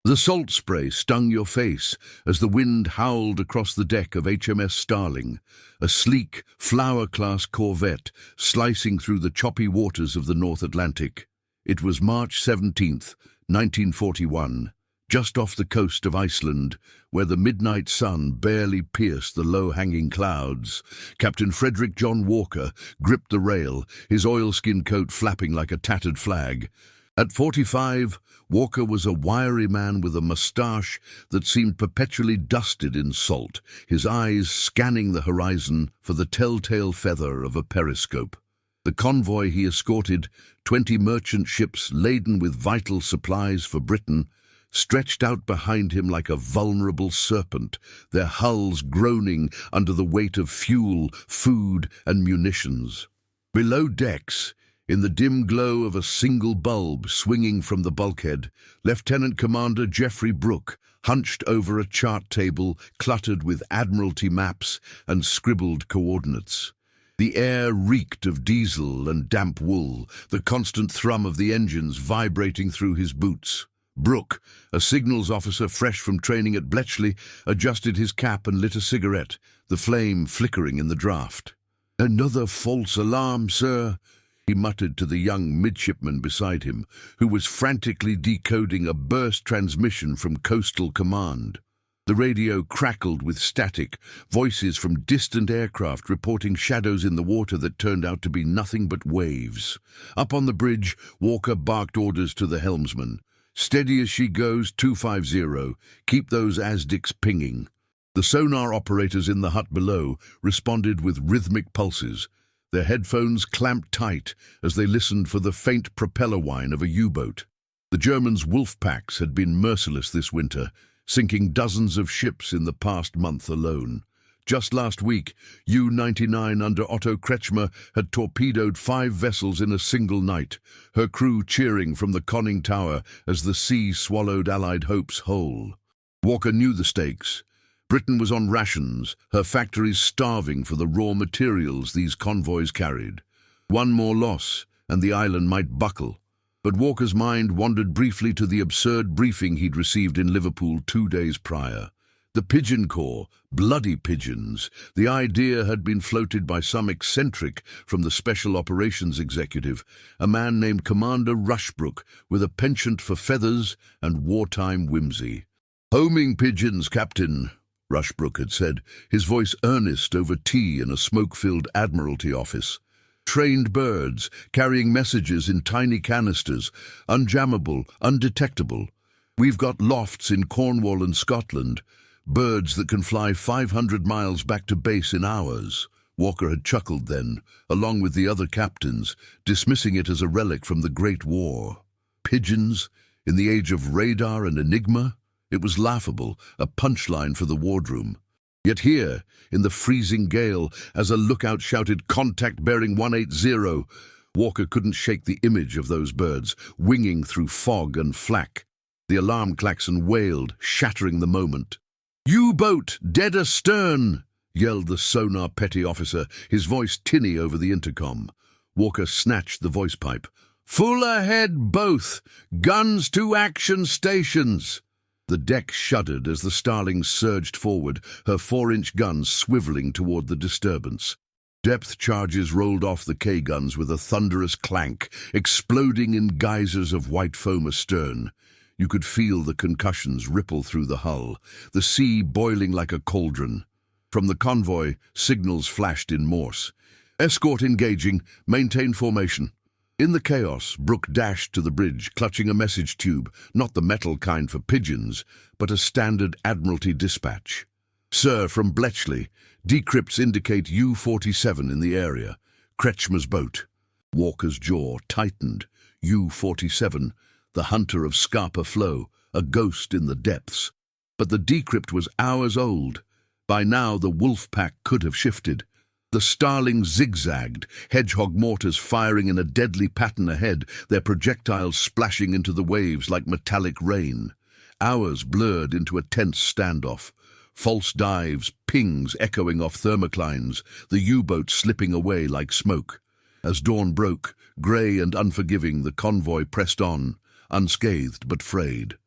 The salt spray stung your face as the wind howled across the deck of HMS Starling, a sleek, flower-class corvette slicing through the choppy waters of the North Atlantic. It was March 17th, 1941, just off the coast of Iceland, where the midnight sun barely pierced the low-hanging clouds. Captain Frederick John Walker gripped the rail, his oilskin coat flapping like a tattered flag. At 45, Walker was a wiry man with a moustache that seemed perpetually dusted in salt, his eyes scanning the horizon for the telltale feather of a periscope. The convoy he escorted, 20 merchant ships laden with vital supplies for Britain, stretched out behind him like a vulnerable serpent, their hulls groaning under the weight of fuel, food, and munitions. Below decks, in the dim glow of a single bulb swinging from the bulkhead, Lieutenant Commander Geoffrey Brooke hunched over a chart table cluttered with Admiralty maps and scribbled coordinates. The air reeked of diesel and damp wool, the constant thrum of the engines vibrating through his boots. Brooke, a signals officer fresh from training at Bletchley, adjusted his cap and lit a cigarette, the flame flickering in the draught. "Another false alarm, sir," he muttered to the young midshipman beside him, who was frantically decoding a burst transmission from Coastal Command. The radio crackled with static, voices from distant aircraft reporting shadows in the water that turned out to be nothing but waves. Up on the bridge, Walker barked orders to the helmsman. "Steady as she goes, 250. Keep those ASDICs pinging." The sonar operators in the hut below responded with rhythmic pulses, their headphones clamped tight as they listened for the faint propeller whine of a U-boat. The Germans' wolf packs had been merciless this winter, sinking dozens of ships in the past month alone. Just last week, U-99 under Otto Kretschmer had torpedoed 5 vessels in a single night, her crew cheering from the conning tower as the sea swallowed Allied hopes whole. Walker knew the stakes. Britain was on rations, her factories starving for the raw materials these convoys carried. One more loss, and the island might buckle. But Walker's mind wandered briefly to the absurd briefing he'd received in Liverpool 2 days prior. The Pigeon Corps, bloody pigeons. The idea had been floated by some eccentric from the Special Operations Executive, a man named Commander Rushbrook, with a penchant for feathers and wartime whimsy. "Homing pigeons, Captain," Rushbrook had said, his voice earnest over tea in a smoke-filled Admiralty office. "Trained birds, carrying messages in tiny canisters, unjammable, undetectable. We've got lofts in Cornwall and Scotland, birds that can fly 500 miles back to base in hours." Walker had chuckled then, along with the other captains, dismissing it as a relic from the Great War. Pigeons, in the age of radar and enigma? It was laughable, a punchline for the wardroom. Yet here, in the freezing gale, as a lookout shouted, "Contact bearing 180, Walker couldn't shake the image of those birds, winging through fog and flak. The alarm klaxon wailed, shattering the moment. "U-boat, dead astern!" yelled the sonar petty officer, his voice tinny over the intercom. Walker snatched the voice pipe. "Full ahead, both! Guns to action stations!" The deck shuddered as the Starling surged forward, her 4-inch guns swiveling toward the disturbance. Depth charges rolled off the K-guns with a thunderous clank, exploding in geysers of white foam astern. You could feel the concussions ripple through the hull, the sea boiling like a cauldron. From the convoy, signals flashed in Morse. "Escort engaging, maintain formation." In the chaos, Brooke dashed to the bridge, clutching a message tube, not the metal kind for pigeons, but a standard Admiralty dispatch. "Sir, from Bletchley. Decrypts indicate U-47 in the area. Kretschmer's boat." Walker's jaw tightened. U-47, the hunter of Scapa Flow, a ghost in the depths. But the decrypt was hours old. By now the wolf pack could have shifted. The Starling zigzagged, hedgehog mortars firing in a deadly pattern ahead, their projectiles splashing into the waves like metallic rain. Hours blurred into a tense standoff. False dives, pings echoing off thermoclines, the U-boat slipping away like smoke. As dawn broke, grey and unforgiving, the convoy pressed on, unscathed but frayed.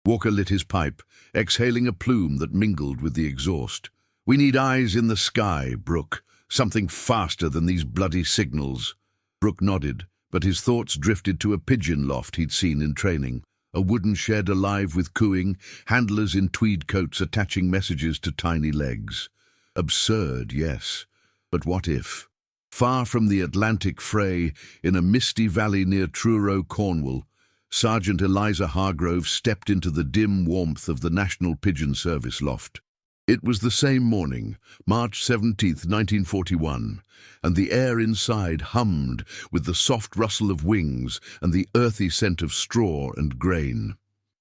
Walker lit his pipe, exhaling a plume that mingled with the exhaust. "We need eyes in the sky, Brooke. Something faster than these bloody signals." Brooke nodded, but his thoughts drifted to a pigeon loft he'd seen in training. A wooden shed alive with cooing, handlers in tweed coats attaching messages to tiny legs. Absurd, yes. But what if? Far from the Atlantic fray, in a misty valley near Truro, Cornwall, Sergeant Eliza Hargrove stepped into the dim warmth of the National Pigeon Service loft. It was the same morning, March 17th, 1941, and the air inside hummed with the soft rustle of wings and the earthy scent of straw and grain.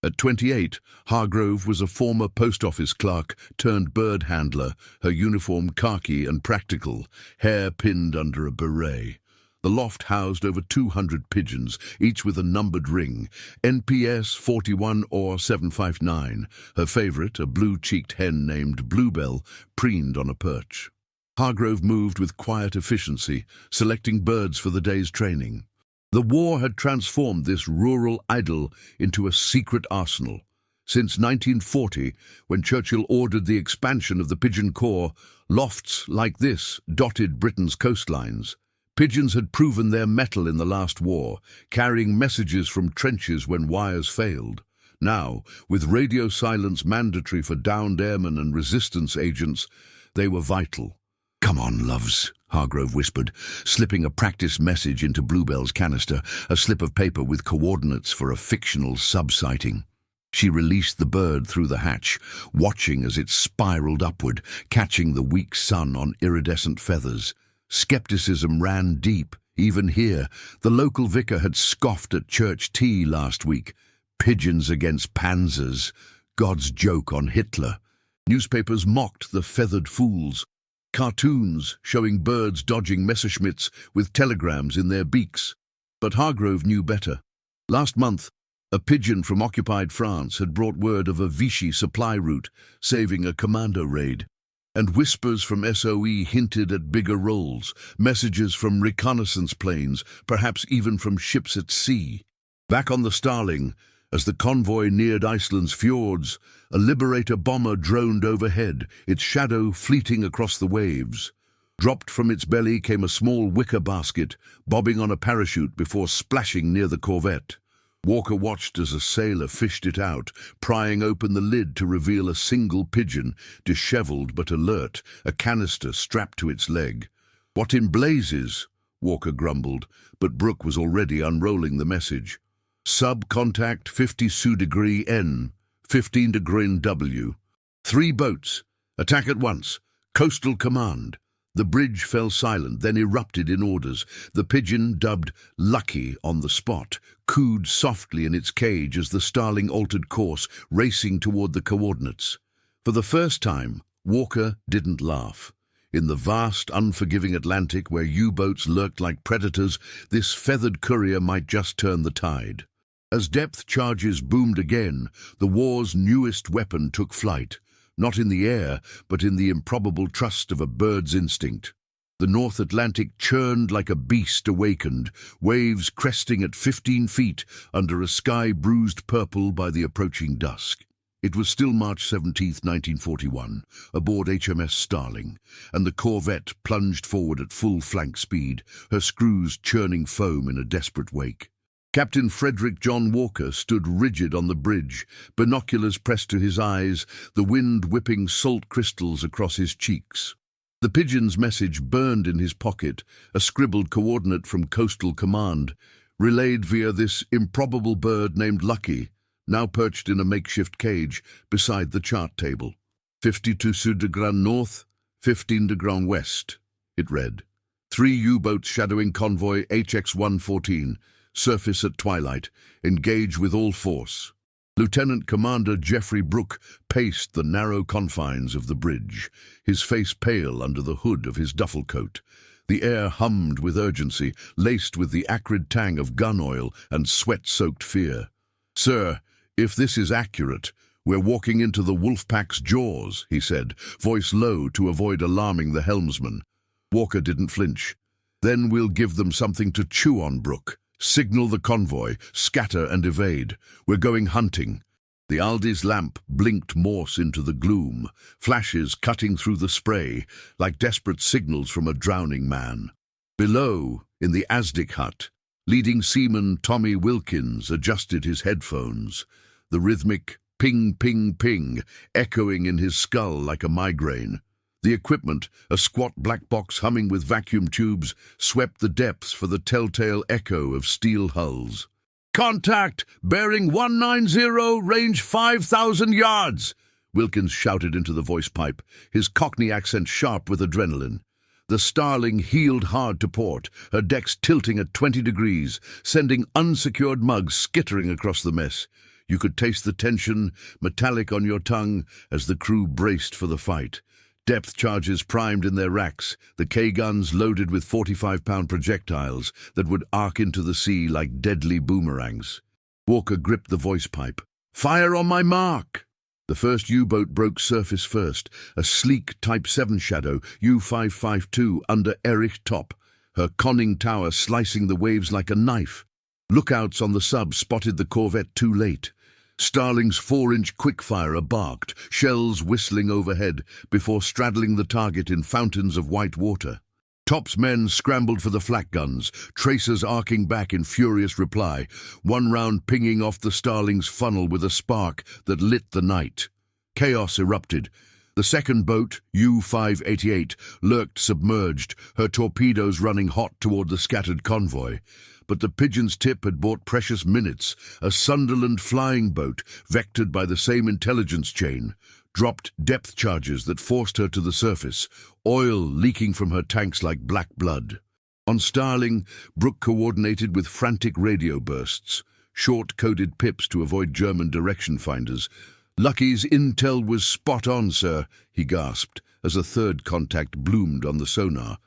At 28, Hargrove was a former post office clerk turned bird handler, her uniform khaki and practical, hair pinned under a beret. The loft housed over 200 pigeons, each with a numbered ring, NPS 41 or 759. Her favorite, a blue-cheeked hen named Bluebell, preened on a perch. Hargrove moved with quiet efficiency, selecting birds for the day's training. The war had transformed this rural idyll into a secret arsenal. Since 1940, when Churchill ordered the expansion of the Pigeon Corps, lofts like this dotted Britain's coastlines. Pigeons had proven their mettle in the last war, carrying messages from trenches when wires failed. Now, with radio silence mandatory for downed airmen and resistance agents, they were vital. "Come on, loves," Hargrove whispered, slipping a practice message into Bluebell's canister, a slip of paper with coordinates for a fictional sub-sighting. She released the bird through the hatch, watching as it spiraled upward, catching the weak sun on iridescent feathers. Skepticism ran deep, even here. The local vicar had scoffed at church tea last week. Pigeons against panzers, God's joke on Hitler. Newspapers mocked the feathered fools. Cartoons showing birds dodging Messerschmitts with telegrams in their beaks. But Hargrove knew better. Last month, a pigeon from occupied France had brought word of a Vichy supply route, saving a commando raid. And whispers from SOE hinted at bigger roles, messages from reconnaissance planes, perhaps even from ships at sea. Back on the Starling, as the convoy neared Iceland's fjords, a Liberator bomber droned overhead, its shadow fleeting across the waves. Dropped from its belly came a small wicker basket, bobbing on a parachute before splashing near the corvette. Walker watched as a sailor fished it out, prying open the lid to reveal a single pigeon, dishevelled but alert, a canister strapped to its leg. "What in blazes?" Walker grumbled, but Brooke was already unrolling the message. "Sub-contact 50 Sud-degree N, 15 degree W. 3 boats. Attack at once. Coastal Command." The bridge fell silent, then erupted in orders. The pigeon, dubbed Lucky on the spot, cooed softly in its cage as the Starling altered course, racing toward the coordinates. For the first time, Walker didn't laugh. In the vast, unforgiving Atlantic, where U-boats lurked like predators, this feathered courier might just turn the tide. As depth charges boomed again, the war's newest weapon took flight. Not in the air, but in the improbable trust of a bird's instinct. The North Atlantic churned like a beast awakened, waves cresting at 15 feet under a sky bruised purple by the approaching dusk. It was still March 17th, 1941, aboard HMS Starling, and the corvette plunged forward at full flank speed, her screws churning foam in a desperate wake. Captain Frederick John Walker stood rigid on the bridge, binoculars pressed to his eyes, the wind whipping salt crystals across his cheeks. The pigeon's message burned in his pocket, a scribbled coordinate from Coastal Command, relayed via this improbable bird named Lucky, now perched in a makeshift cage beside the chart table. 52 Sud-degree north, 15 degree west, it read. 3 U-boats shadowing convoy HX-114. Surface at twilight. Engage with all force. Lieutenant Commander Geoffrey Brooke paced the narrow confines of the bridge, his face pale under the hood of his duffel coat. The air hummed with urgency, laced with the acrid tang of gun oil and sweat-soaked fear. "Sir, if this is accurate, we're walking into the Wolfpack's jaws," he said, voice low to avoid alarming the helmsman. Walker didn't flinch. "Then we'll give them something to chew on, Brooke. Signal the convoy, scatter and evade. We're going hunting." The Aldi's lamp blinked Morse into the gloom, flashes cutting through the spray like desperate signals from a drowning man. Below, in the Asdic hut, leading seaman Tommy Wilkins adjusted his headphones, the rhythmic ping, ping, ping echoing in his skull like a migraine. The equipment, a squat black box humming with vacuum tubes, swept the depths for the telltale echo of steel hulls. "Contact! Bearing 190, range 5,000 yards!" Wilkins shouted into the voice pipe, his Cockney accent sharp with adrenaline. The Starling heeled hard to port, her decks tilting at 20 degrees, sending unsecured mugs skittering across the mess. You could taste the tension, metallic on your tongue, as the crew braced for the fight. Depth charges primed in their racks, the K-guns loaded with 45-pound projectiles that would arc into the sea like deadly boomerangs. Walker gripped the voice pipe. "Fire on my mark!" The first U-boat broke surface first, a sleek Type 7 Shadow, U-552, under Erich top, her conning tower slicing the waves like a knife. Lookouts on the sub spotted the corvette too late. Starling's 4-inch quickfirer barked, shells whistling overhead, before straddling the target in fountains of white water. Top's men scrambled for the flak guns, tracers arcing back in furious reply, one round pinging off the Starling's funnel with a spark that lit the night. Chaos erupted. The second boat, U-588, lurked submerged, her torpedoes running hot toward the scattered convoy. But the Pigeon's tip had bought precious minutes. A Sunderland flying boat, vectored by the same intelligence chain, dropped depth charges that forced her to the surface, oil leaking from her tanks like black blood. On Starling, Brooke coordinated with frantic radio bursts, short-coded pips to avoid German direction finders. "Lucky's intel was spot on, sir," he gasped, as a third contact bloomed on the sonar.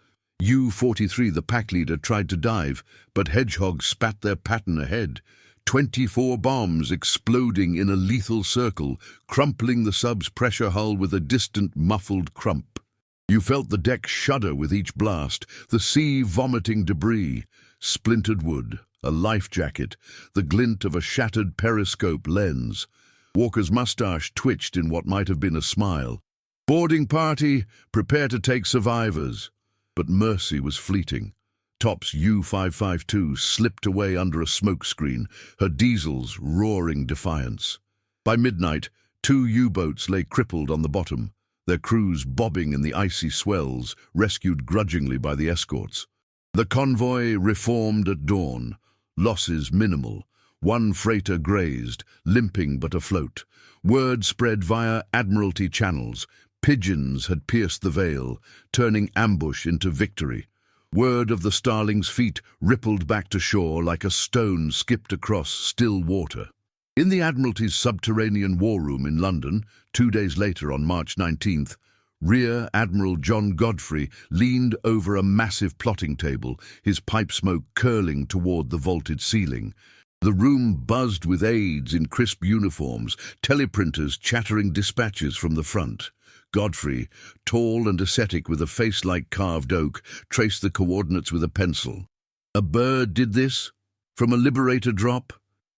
U-43, the pack leader, tried to dive, but hedgehogs spat their pattern ahead. 24 bombs exploding in a lethal circle, crumpling the sub's pressure hull with a distant, muffled crump. You felt the deck shudder with each blast, the sea vomiting debris, splintered wood, a life jacket, the glint of a shattered periscope lens. Walker's mustache twitched in what might have been a smile. "Boarding party, prepare to take survivors." But mercy was fleeting. Top's U-552 slipped away under a smokescreen, her diesels roaring defiance. By midnight, 2 U-boats lay crippled on the bottom, their crews bobbing in the icy swells, rescued grudgingly by the escorts. The convoy reformed at dawn, losses minimal. 1 freighter grazed, limping but afloat. Word spread via Admiralty channels. Pigeons had pierced the veil, turning ambush into victory. Word of the Starling's feet rippled back to shore like a stone skipped across still water. In the Admiralty's subterranean war room in London, 2 days later on March 19th, Rear Admiral John Godfrey leaned over a massive plotting table, his pipe smoke curling toward the vaulted ceiling. The room buzzed with aides in crisp uniforms, teleprinters chattering dispatches from the front. Godfrey, tall and ascetic with a face like carved oak, traced the coordinates with a pencil. A bird did this? From a Liberator drop?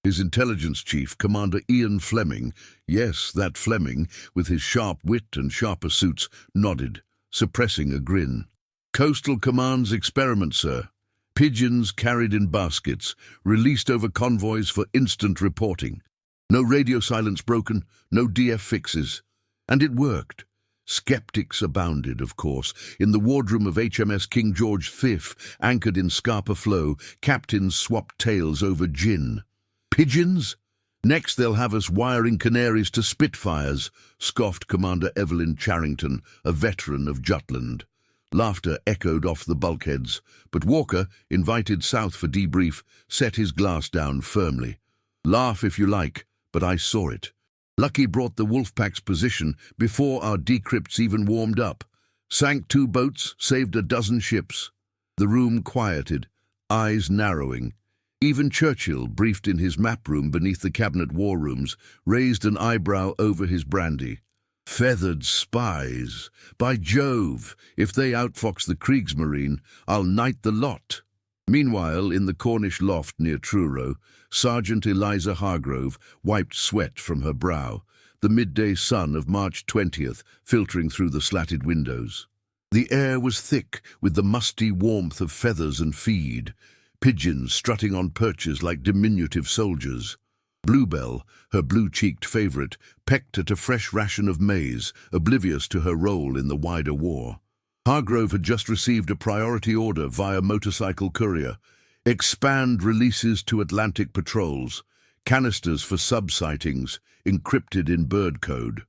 His intelligence chief, Commander Ian Fleming, yes, that Fleming, with his sharp wit and sharper suits, nodded, suppressing a grin. "Coastal Command's experiment, sir. Pigeons carried in baskets, released over convoys for instant reporting. No radio silence broken, no DF fixes. And it worked. Skeptics abounded, of course. In the wardroom of HMS King George V, anchored in Scapa Flow, captains swapped tales over gin. "Pigeons? Next they'll have us wiring Canaries to Spitfires," scoffed Commander Evelyn Charrington, a veteran of Jutland. Laughter echoed off the bulkheads, but Walker, invited south for debrief, set his glass down firmly. "Laugh if you like, but I saw it. Lucky brought the Wolfpack's position before our decrypts even warmed up. Sank 2 boats, saved a dozen ships." The room quieted, eyes narrowing. Even Churchill, briefed in his map room beneath the cabinet war rooms, raised an eyebrow over his brandy. "Feathered spies. By Jove, if they outfox the Kriegsmarine, I'll knight the lot." Meanwhile, in the Cornish loft near Truro, Sergeant Eliza Hargrove wiped sweat from her brow, the midday sun of March 20th filtering through the slatted windows. The air was thick with the musty warmth of feathers and feed, pigeons strutting on perches like diminutive soldiers. Bluebell, her blue-cheeked favourite, pecked at a fresh ration of maize, oblivious to her role in the wider war. Hargrove had just received a priority order via motorcycle courier. Expand releases to Atlantic patrols, canisters for sub-sightings, encrypted in bird code.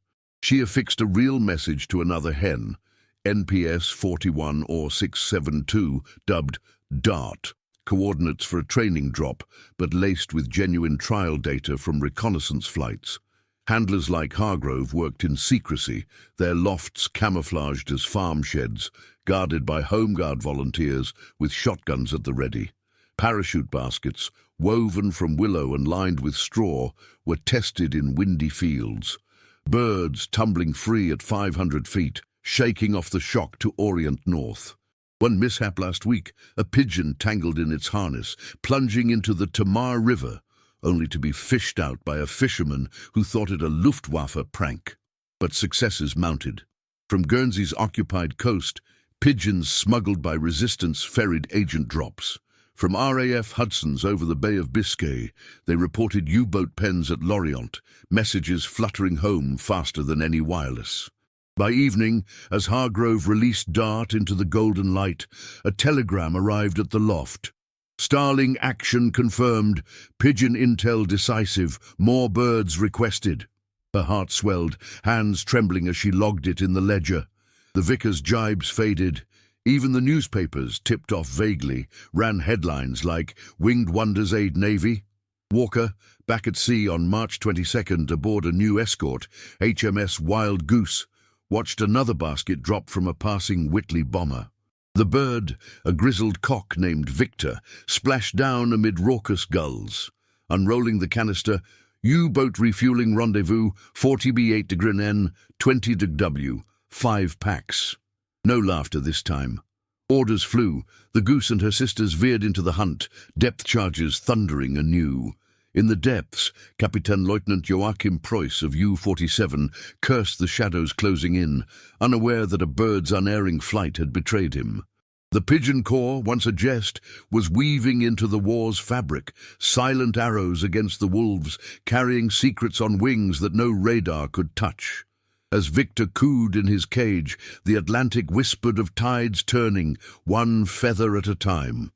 She affixed a real message to another hen, NPS 41 or 672, dubbed DART, coordinates for a training drop, but laced with genuine trial data from reconnaissance flights. Handlers like Hargrove worked in secrecy, their lofts camouflaged as farm sheds, guarded by Home Guard volunteers with shotguns at the ready. Parachute baskets, woven from willow and lined with straw, were tested in windy fields. Birds tumbling free at 500 feet, shaking off the shock to Orient North. One mishap last week, a pigeon tangled in its harness, plunging into the Tamar River, only to be fished out by a fisherman who thought it a Luftwaffe prank. But successes mounted. From Guernsey's occupied coast, pigeons smuggled by resistance ferried agent drops. From RAF Hudson's over the Bay of Biscay, they reported U-boat pens at Lorient, messages fluttering home faster than any wireless. By evening, as Hargrove released DART into the golden light, a telegram arrived at the loft. Starling action confirmed, Pigeon intel decisive, more birds requested. Her heart swelled, hands trembling as she logged it in the ledger. The vicar's jibes faded. Even the newspapers, tipped off vaguely, ran headlines like Winged Wonders Aid Navy. Walker, back at sea on March 22nd aboard a new escort, HMS Wild Goose, watched another basket drop from a passing Whitley bomber. The bird, a grizzled cock named Victor, splashed down amid raucous gulls. Unrolling the canister, U-boat refueling rendezvous, 40B8 de Grenenne, 20 de W, 5 packs. No laughter this time. Orders flew. The Goose and her sisters veered into the hunt, depth charges thundering anew. In the depths, Captain Lieutenant Joachim Preuss of U-47 cursed the shadows closing in, unaware that a bird's unerring flight had betrayed him. The Pigeon Corps, once a jest, was weaving into the war's fabric, silent arrows against the wolves, carrying secrets on wings that no radar could touch. As Victor cooed in his cage, the Atlantic whispered of tides turning, one feather at a time.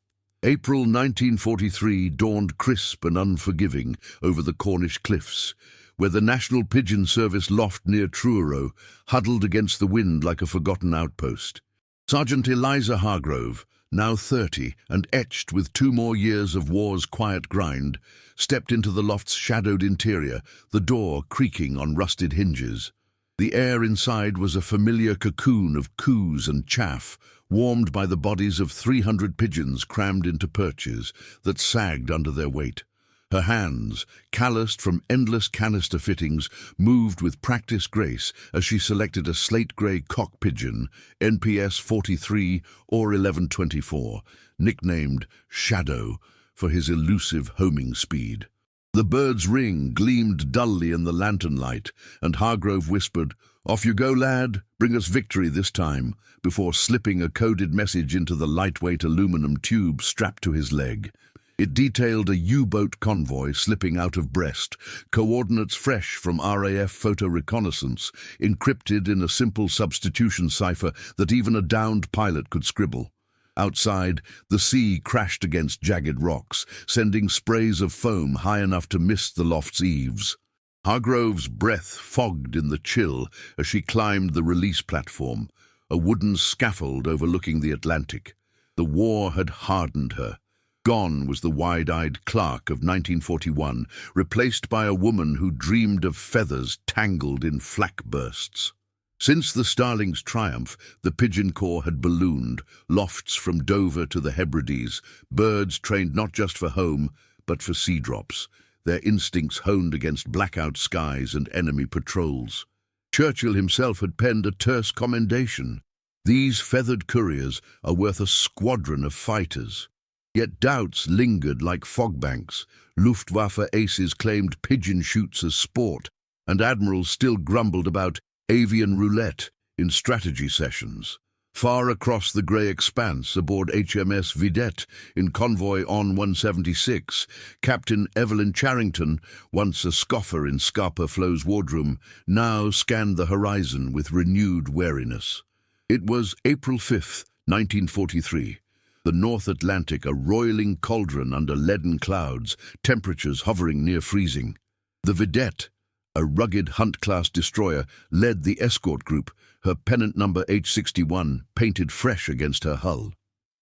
April 1943 dawned crisp and unforgiving over the Cornish cliffs, where the National Pigeon Service loft near Truro huddled against the wind like a forgotten outpost. Sergeant Eliza Hargrove, now 30 and etched with 2 more years of war's quiet grind, stepped into the loft's shadowed interior, the door creaking on rusted hinges. The air inside was a familiar cocoon of coos and chaff, warmed by the bodies of 300 pigeons crammed into perches that sagged under their weight. Her hands, calloused from endless canister fittings, moved with practiced grace as she selected a slate-grey cock pigeon, NPS 43 or 1124, nicknamed Shadow for his elusive homing speed. The bird's ring gleamed dully in the lantern light, and Hargrove whispered, "Off you go, lad, bring us victory this time," before slipping a coded message into the lightweight aluminum tube strapped to his leg. It detailed a U-boat convoy slipping out of Brest, coordinates fresh from RAF photo reconnaissance, encrypted in a simple substitution cipher that even a downed pilot could scribble. Outside, the sea crashed against jagged rocks, sending sprays of foam high enough to mist the loft's eaves. Hargrove's breath fogged in the chill as she climbed the release platform, a wooden scaffold overlooking the Atlantic. The war had hardened her. Gone was the wide-eyed clerk of 1941, replaced by a woman who dreamed of feathers tangled in flak bursts. Since the Starling's triumph, the Pigeon Corps had ballooned, lofts from Dover to the Hebrides, birds trained not just for home, but for sea drops, their instincts honed against blackout skies and enemy patrols. Churchill himself had penned a terse commendation. "These feathered couriers are worth a squadron of fighters." Yet doubts lingered like fog banks. Luftwaffe aces claimed pigeon shoots as sport, and admirals still grumbled about avian roulette in strategy sessions. Far across the grey expanse aboard HMS Vidette in convoy on 176, Captain Evelyn Charrington, once a scoffer in Scapa Flow's wardroom, now scanned the horizon with renewed wariness. It was April 5th, 1943. The North Atlantic a roiling cauldron under leaden clouds, temperatures hovering near freezing. The Vidette, a rugged Hunt-class destroyer, led the escort group, her pennant number H61 painted fresh against her hull.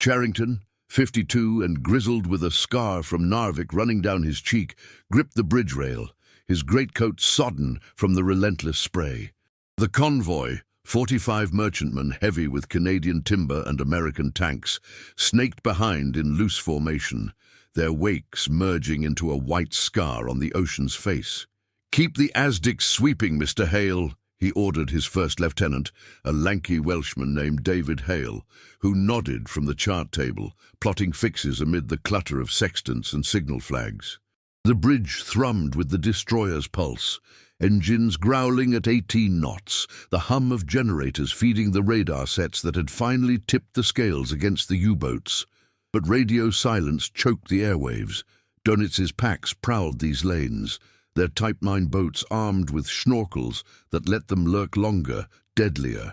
Charrington, 52 and grizzled with a scar from Narvik running down his cheek, gripped the bridge rail, his greatcoat sodden from the relentless spray. The convoy, 45 merchantmen heavy with Canadian timber and American tanks, snaked behind in loose formation, their wakes merging into a white scar on the ocean's face. "Keep the Aztecs sweeping, Mr. Hale," he ordered his first lieutenant, a lanky Welshman named David Hale, who nodded from the chart table, plotting fixes amid the clutter of sextants and signal flags. The bridge thrummed with the destroyer's pulse, engines growling at 18 knots, the hum of generators feeding the radar sets that had finally tipped the scales against the U-boats. But radio silence choked the airwaves. Donitz's packs prowled these lanes, their Type 9 boats armed with snorkels that let them lurk longer, deadlier.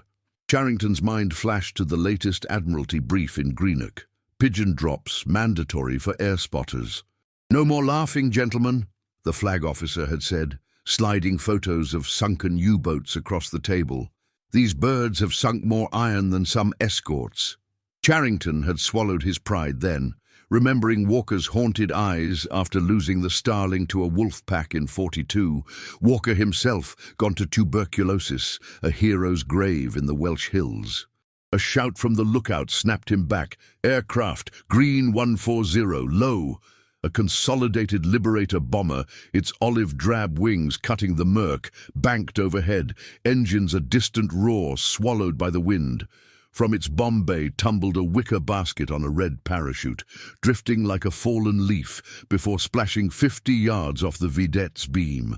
Charrington's mind flashed to the latest Admiralty brief in Greenock. Pigeon drops mandatory for air spotters. "No more laughing, gentlemen," the flag officer had said, sliding photos of sunken U-boats across the table. "These birds have sunk more iron than some escorts." Charrington had swallowed his pride then, remembering Walker's haunted eyes after losing the Starling to a wolf pack in 42, Walker himself gone to tuberculosis, a hero's grave in the Welsh hills. A shout from the lookout snapped him back. "Aircraft, Green 140, low!" A Consolidated Liberator bomber, its olive-drab wings cutting the murk, banked overhead, engines a distant roar swallowed by the wind. From its bomb bay tumbled a wicker basket on a red parachute, drifting like a fallen leaf before splashing 50 yards off the Vidette's beam.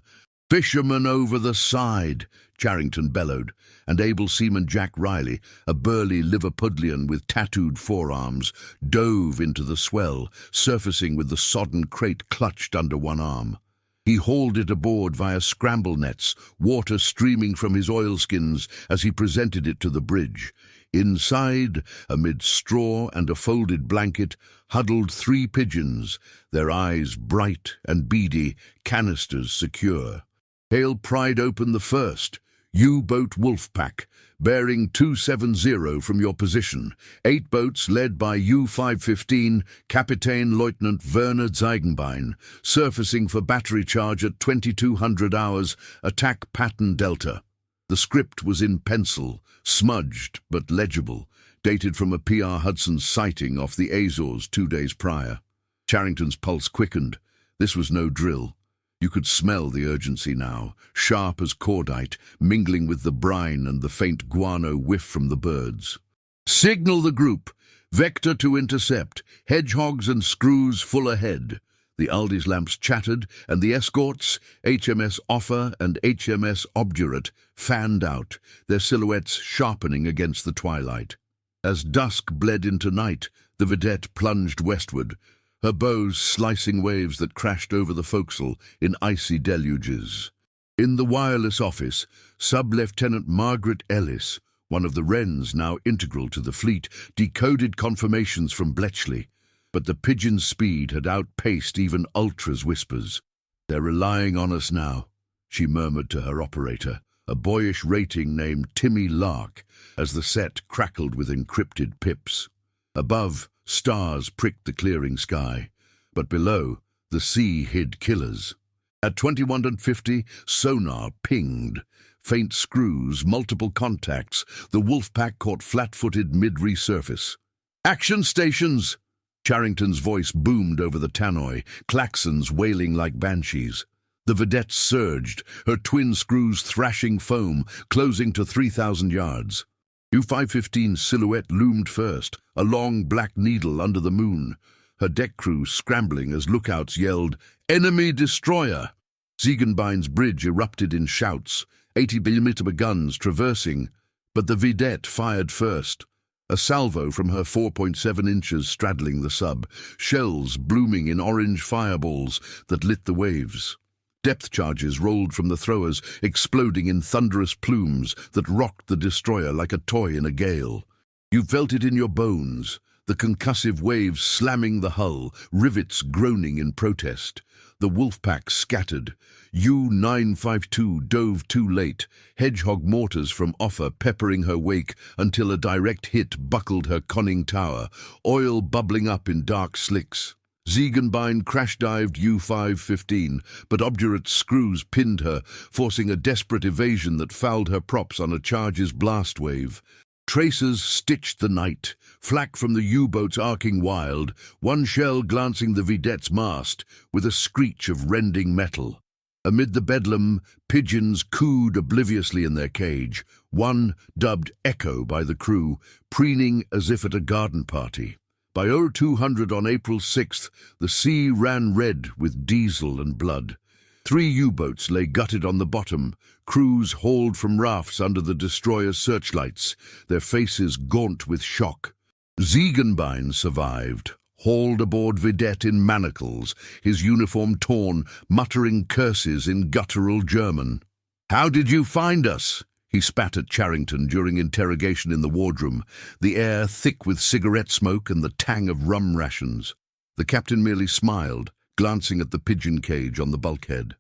"Fishermen over the side!" Charrington bellowed, and able seaman Jack Riley, a burly Liverpudlian with tattooed forearms, dove into the swell, surfacing with the sodden crate clutched under one arm. He hauled it aboard via scramble nets, water streaming from his oilskins as he presented it to the bridge. Inside, amid straw and a folded blanket, huddled 3 pigeons, their eyes bright and beady, canisters secure. Hale pried open the first, U-boat Wolfpack, bearing 270 from your position. 8 boats led by U-515, Kapitän Leutnant Werner Zeigenbein, surfacing for battery charge at 2200 hours, attack pattern Delta. The script was in pencil, smudged but legible, dated from a PR Hudson sighting off the Azores 2 days prior. Charrington's pulse quickened. This was no drill. You could smell the urgency now, sharp as cordite, mingling with the brine and the faint guano whiff from the birds. "Signal the group. Vector to intercept. Hedgehogs and screws full ahead." The Aldi's lamps chattered, and the escorts, HMS Offa and HMS Obdurate, fanned out, their silhouettes sharpening against the twilight. As dusk bled into night, the Vidette plunged westward, her bows slicing waves that crashed over the forecastle in icy deluges. In the wireless office, Sub-Lieutenant Margaret Ellis, one of the Wrens now integral to the fleet, decoded confirmations from Bletchley. But the Pigeon's speed had outpaced even Ultra's whispers. "They're relying on us now," she murmured to her operator, a boyish rating named Timmy Lark, as the set crackled with encrypted pips. Above, stars pricked the clearing sky, but below, the sea hid killers. At 2150, sonar pinged. Faint screws, multiple contacts, the Wolfpack caught flat-footed mid-resurface. "Action stations!" Charrington's voice boomed over the tannoy, claxons wailing like banshees. The Vidette surged, her twin screws thrashing foam, closing to 3,000 yards. U-515's silhouette loomed first, a long black needle under the moon. her deck crew scrambling as lookouts yelled, "Enemy destroyer!" Ziegenbein's bridge erupted in shouts, 80mm guns traversing, but the vidette fired first. A salvo from her 4.7 inches straddling the sub, shells blooming in orange fireballs that lit the waves. Depth charges rolled from the throwers, exploding in thunderous plumes that rocked the destroyer like a toy in a gale. You felt it in your bones, the concussive waves slamming the hull, rivets groaning in protest. The Wolfpack scattered. U-952 dove too late, hedgehog mortars from offer peppering her wake until a direct hit buckled her conning tower, oil bubbling up in dark slicks. Ziegenbein crash-dived U-515, but obdurate screws pinned her, forcing a desperate evasion that fouled her props on a charge's blast wave. Tracers stitched the night, flak from the U-boats arcing wild, one shell glancing the vidette's mast with a screech of rending metal. Amid the bedlam, pigeons cooed obliviously in their cage, one, dubbed Echo by the crew, preening as if at a garden party. By 0200 on April 6th, the sea ran red with diesel and blood. 3 U-boats lay gutted on the bottom, crews hauled from rafts under the destroyer's searchlights, their faces gaunt with shock. Ziegenbein survived, hauled aboard vidette in manacles, his uniform torn, muttering curses in guttural German. "How did you find us?" he spat at Charrington during interrogation in the wardroom, the air thick with cigarette smoke and the tang of rum rations. The captain merely smiled, glancing at the pigeon cage on the bulkhead.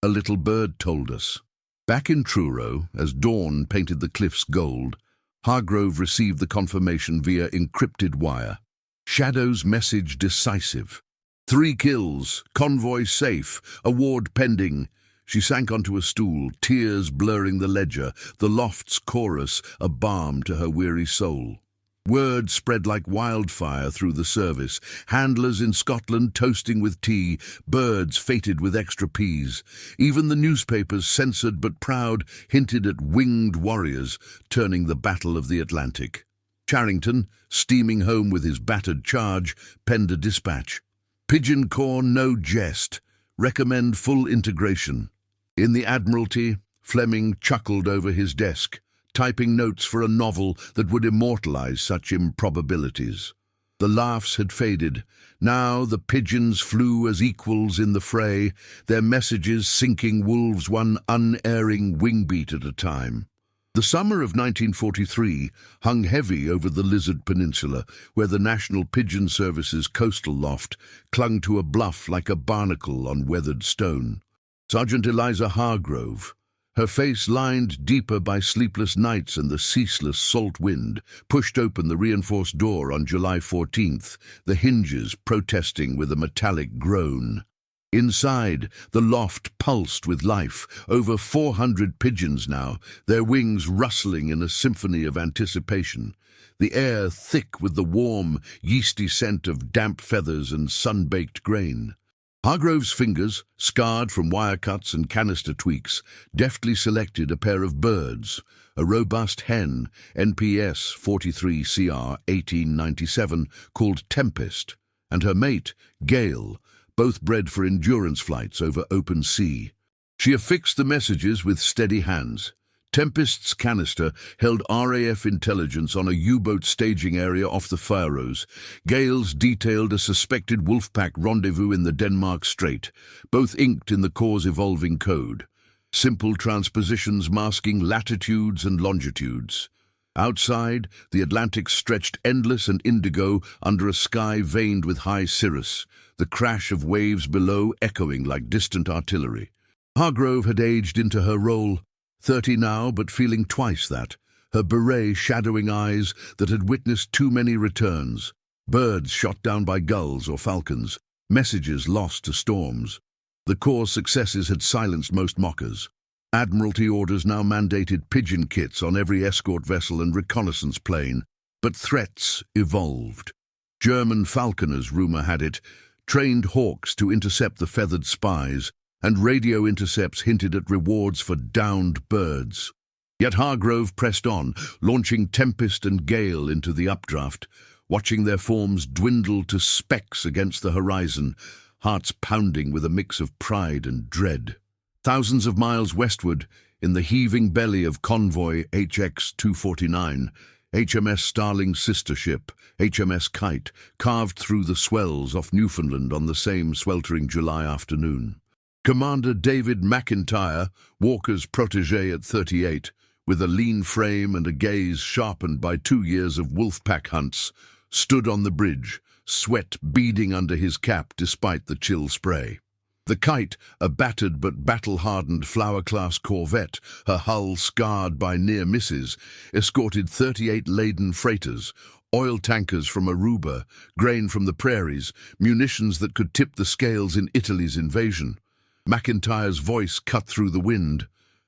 "A little bird told us." Back in Truro, as dawn painted the cliffs gold, Hargrove received the confirmation via encrypted wire. Shadow's message decisive. 3 kills, convoy safe, award pending. She sank onto a stool, tears blurring the ledger, the loft's chorus a balm to her weary soul. Word spread like wildfire through the service, handlers in Scotland toasting with tea, birds fated with extra peas. Even the newspapers, censored but proud, hinted at winged warriors turning the Battle of the Atlantic. Charrington, steaming home with his battered charge, penned a dispatch. "Pigeon Corps no jest. Recommend full integration." In the Admiralty, Fleming chuckled over his desk, typing notes for a novel that would immortalize such improbabilities. The laughs had faded. Now the pigeons flew as equals in the fray, their messages sinking wolves one unerring wingbeat at a time. The summer of 1943 hung heavy over the Lizard Peninsula, where the National Pigeon Service's coastal loft clung to a bluff like a barnacle on weathered stone. Sergeant Eliza Hargrove, her face lined deeper by sleepless nights and the ceaseless salt wind, pushed open the reinforced door on July 14th, the hinges protesting with a metallic groan. Inside, the loft pulsed with life, over 400 pigeons now, their wings rustling in a symphony of anticipation, the air thick with the warm, yeasty scent of damp feathers and sun-baked grain. Hargrove's fingers, scarred from wire cuts and canister tweaks, deftly selected a pair of birds, a robust hen, NPS 43CR 1897, called Tempest, and her mate, Gale, both bred for endurance flights over open sea. She affixed the messages with steady hands. Tempest's canister held RAF intelligence on a U-boat staging area off the Faroes. Gale's detailed a suspected Wolfpack rendezvous in the Denmark Strait, both inked in the Corps' evolving code. Simple transpositions masking latitudes and longitudes. Outside, the Atlantic stretched endless and indigo under a sky veined with high cirrus, the crash of waves below echoing like distant artillery. Hargrove had aged into her role, 30 now, but feeling twice that, her beret shadowing eyes that had witnessed too many returns, birds shot down by gulls or falcons, messages lost to storms. The Corps' successes had silenced most mockers. Admiralty orders now mandated pigeon kits on every escort vessel and reconnaissance plane, but threats evolved. German falconers, rumour had it, trained hawks to intercept the feathered spies, and radio intercepts hinted at rewards for downed birds. Yet Hargrove pressed on, launching Tempest and Gale into the updraft. watching their forms dwindle to specks against the horizon, hearts pounding with a mix of pride and dread. Thousands of miles westward, in the heaving belly of convoy HX-249, HMS Starling's sister ship, HMS Kite, carved through the swells off Newfoundland on the same sweltering July afternoon. Commander David McIntyre, Walker's protégé at 38, with a lean frame and a gaze sharpened by 2 years of wolf-pack hunts, stood on the bridge, sweat beading under his cap despite the chill spray. The Kite, a battered but battle-hardened Flower-class corvette, her hull scarred by near misses, escorted 38 laden freighters, oil tankers from Aruba, grain from the prairies, munitions that could tip the scales in Italy's invasion. McIntyre's voice cut through the wind.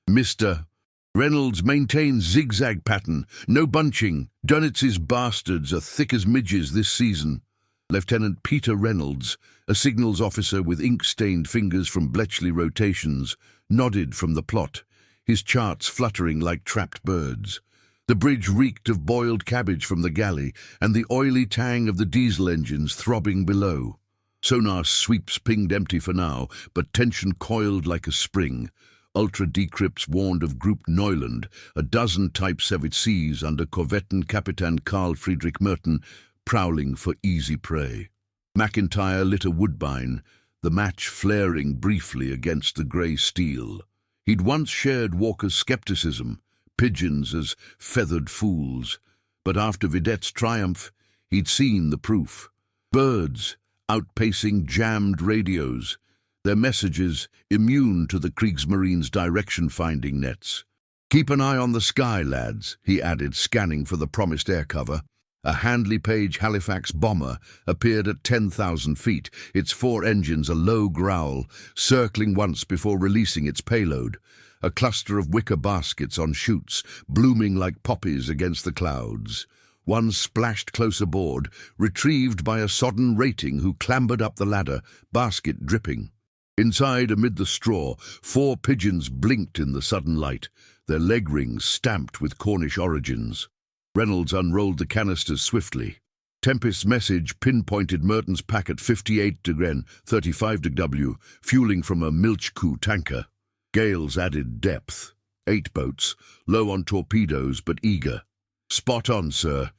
"Mr. Reynolds, maintain zigzag pattern, no bunching. Dunitz's bastards are thick as midges this season." Lieutenant Peter Reynolds, a signals officer with ink-stained fingers from Bletchley rotations, nodded from the plot, his charts fluttering like trapped birds. The bridge reeked of boiled cabbage from the galley and the oily tang of the diesel engines throbbing below. Sonar sweeps pinged empty for now, but tension coiled like a spring. Ultra-decrypts warned of Group Neuland, a dozen Type 7 Cs under Korvettenkapitan Karl Friedrich Merton, prowling for easy prey. McIntyre lit a woodbine, the match flaring briefly against the grey steel. He'd once shared Walker's skepticism, pigeons as feathered fools, but after Vidette's triumph, he'd seen the proof. Birds, outpacing jammed radios, their messages immune to the Kriegsmarine's direction-finding nets. "Keep an eye on the sky, lads," he added, scanning for the promised air cover. A Handley Page Halifax bomber appeared at 10,000 feet, its 4 engines a low growl, circling once before releasing its payload. A cluster of wicker baskets on chutes, blooming like poppies against the clouds. One splashed close aboard, retrieved by a sodden rating who clambered up the ladder, basket dripping. Inside, amid the straw, 4 pigeons blinked in the sudden light, their leg rings stamped with Cornish origins. Reynolds unrolled the canisters swiftly. Tempest's message pinpointed Merton's pack at 58 degren, 35 W, fueling from a Milchkuh tanker. Gales added depth. 8 boats, low on torpedoes but eager. "Spot on, sir.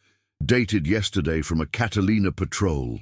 Dated yesterday from a Catalina patrol."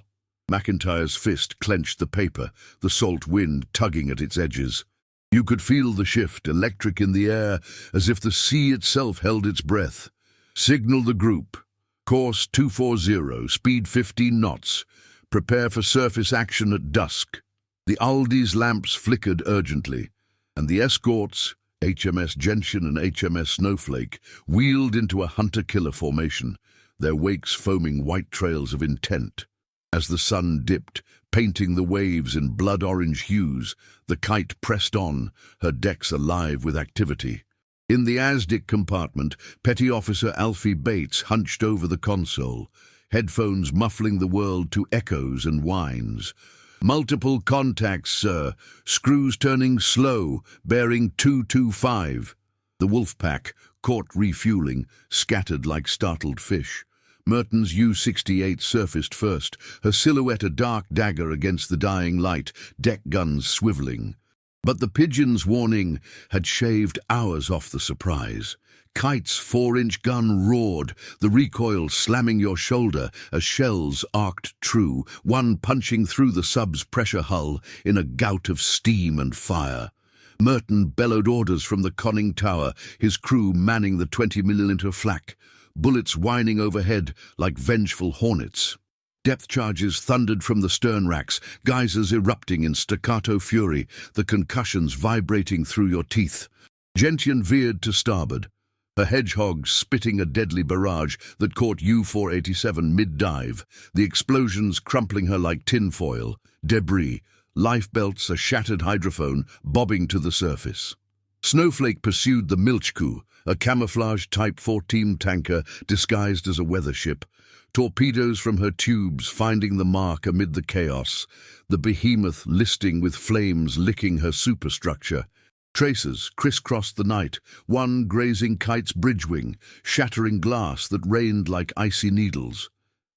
McIntyre's fist clenched the paper, the salt wind tugging at its edges. You could feel the shift, electric in the air, as if the sea itself held its breath. "Signal the group. Course 240, speed 15 knots. Prepare for surface action at dusk." The Aldi's lamps flickered urgently, and the escorts, HMS Gentian and HMS Snowflake, wheeled into a hunter-killer formation, their wakes foaming white trails of intent. As the sun dipped, painting the waves in blood-orange hues, the Kite pressed on, her decks alive with activity. In the ASDIC compartment, Petty Officer Alfie Bates hunched over the console, headphones muffling the world to echoes and whines. "Multiple contacts, sir. Screws turning slow, bearing 225. The Wolfpack, caught refueling, scattered like startled fish. Merton's U-68 surfaced first, her silhouette a dark dagger against the dying light, deck guns swiveling. But the Pigeon's warning had shaved hours off the surprise. Kite's 4-inch gun roared, the recoil slamming your shoulder as shells arced true, one punching through the sub's pressure hull in a gout of steam and fire. Merton bellowed orders from the conning tower, his crew manning the 20mm flak, bullets whining overhead like vengeful hornets. Depth charges thundered from the stern racks, geysers erupting in staccato fury, the concussions vibrating through your teeth. Gentian veered to starboard, her hedgehog spitting a deadly barrage that caught U-487 mid-dive, the explosions crumpling her like tinfoil, debris, lifebelts, a shattered hydrophone bobbing to the surface. Snowflake pursued the Milchkuh, a camouflage Type 14 tanker disguised as a weather ship, torpedoes from her tubes finding the mark amid the chaos, the behemoth listing with flames licking her superstructure. Tracers crisscrossed the night, one grazing Kite's bridge wing, shattering glass that rained like icy needles.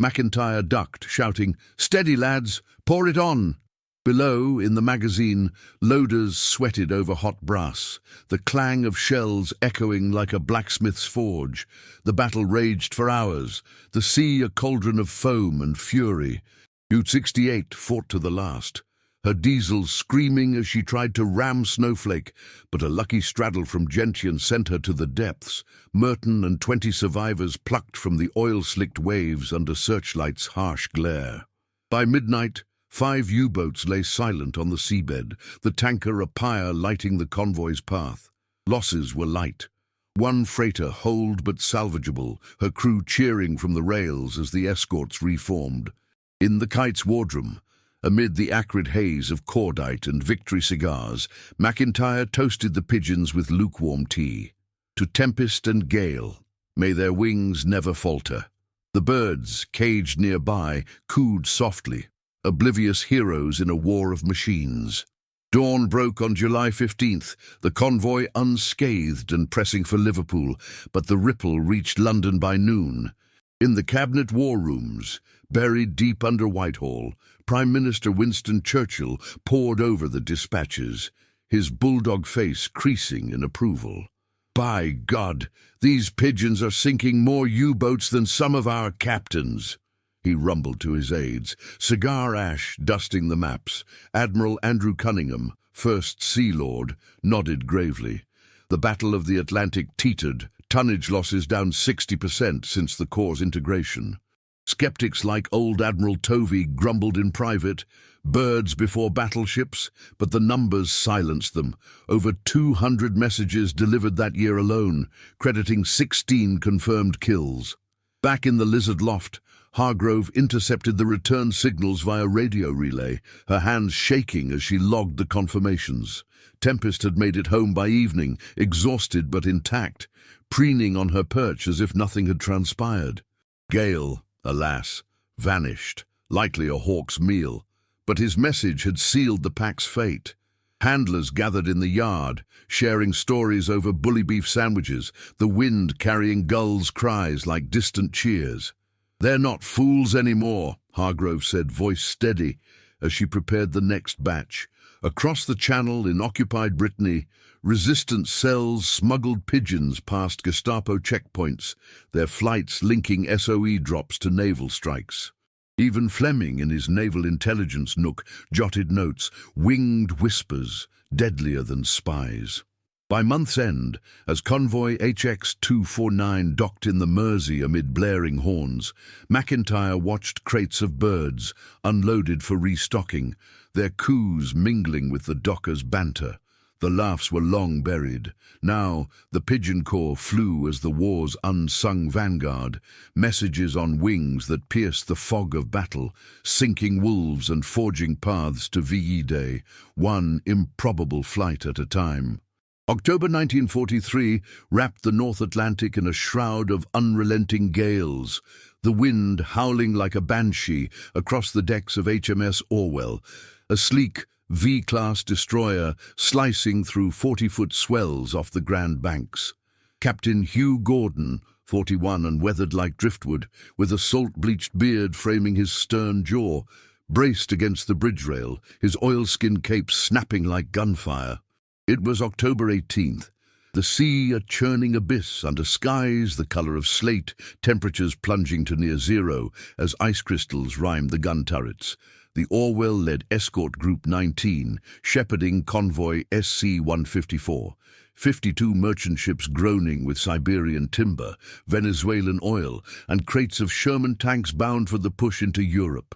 McIntyre ducked, shouting, "Steady, lads! Pour it on!" Below, in the magazine, loaders sweated over hot brass, the clang of shells echoing like a blacksmith's forge. The battle raged for hours, the sea a cauldron of foam and fury. U-68 fought to the last, her diesels screaming as she tried to ram Snowflake, but a lucky straddle from Gentian sent her to the depths. Merton and 20 survivors plucked from the oil-slicked waves under Searchlight's harsh glare. By midnight, 5 U-boats lay silent on the seabed, the tanker a pyre lighting the convoy's path. Losses were light. 1 freighter holed but salvageable, her crew cheering from the rails as the escorts reformed. In the Kite's wardroom, amid the acrid haze of cordite and Victory cigars, McIntyre toasted the Pigeons with lukewarm tea. To tempest and gale, may their wings never falter. The birds, caged nearby, cooed softly, oblivious heroes in a war of machines. Dawn broke on July 15th, the convoy unscathed and pressing for Liverpool, but the Ripple reached London by noon. In the Cabinet war rooms, buried deep under Whitehall, Prime Minister Winston Churchill pored over the dispatches, his bulldog face creasing in approval. "By God, these Pigeons are sinking more U-boats than some of our captains," he rumbled to his aides, cigar ash dusting the maps. Admiral Andrew Cunningham, First Sea Lord, nodded gravely. The Battle of the Atlantic teetered, tonnage losses down 60% since the Corps' integration. Skeptics like old Admiral Tovey grumbled in private, birds before battleships, but the numbers silenced them. Over 200 messages delivered that year alone, crediting 16 confirmed kills. Back in the Lizard loft, Hargrove intercepted the return signals via radio relay, her hands shaking as she logged the confirmations. Tempest had made it home by evening, exhausted but intact, preening on her perch as if nothing had transpired. Gale, alas, vanished, likely a hawk's meal, but his message had sealed the pack's fate. Handlers gathered in the yard, sharing stories over bully beef sandwiches, the wind carrying gulls' cries like distant cheers. "They're not fools anymore," Hargrove said, voice steady, as she prepared the next batch. Across the Channel in occupied Brittany, resistance cells smuggled Pigeons past Gestapo checkpoints, their flights linking SOE drops to naval strikes. Even Fleming, in his naval intelligence nook, jotted notes, winged whispers, deadlier than spies. By month's end, as convoy HX-249 docked in the Mersey amid blaring horns, McIntyre watched crates of birds, unloaded for restocking, their coos mingling with the dockers' banter. The laughs were long buried. Now, the Pigeon Corps flew as the war's unsung vanguard, messages on wings that pierced the fog of battle, sinking wolves and forging paths to VE Day, one improbable flight at a time. October 1943 wrapped the North Atlantic in a shroud of unrelenting gales, the wind howling like a banshee across the decks of HMS Orwell, a sleek V-class destroyer slicing through 40-foot swells off the Grand Banks. Captain Hugh Gordon, 41 and weathered like driftwood, with a salt-bleached beard framing his stern jaw, braced against the bridge rail, his oilskin cape snapping like gunfire. It was October 18th, the sea a churning abyss under skies the color of slate, temperatures plunging to near zero as ice crystals rimed the gun turrets. The Orwell-led Escort Group 19, shepherding convoy SC-154, 52 merchant ships groaning with Siberian timber, Venezuelan oil, and crates of Sherman tanks bound for the push into Europe.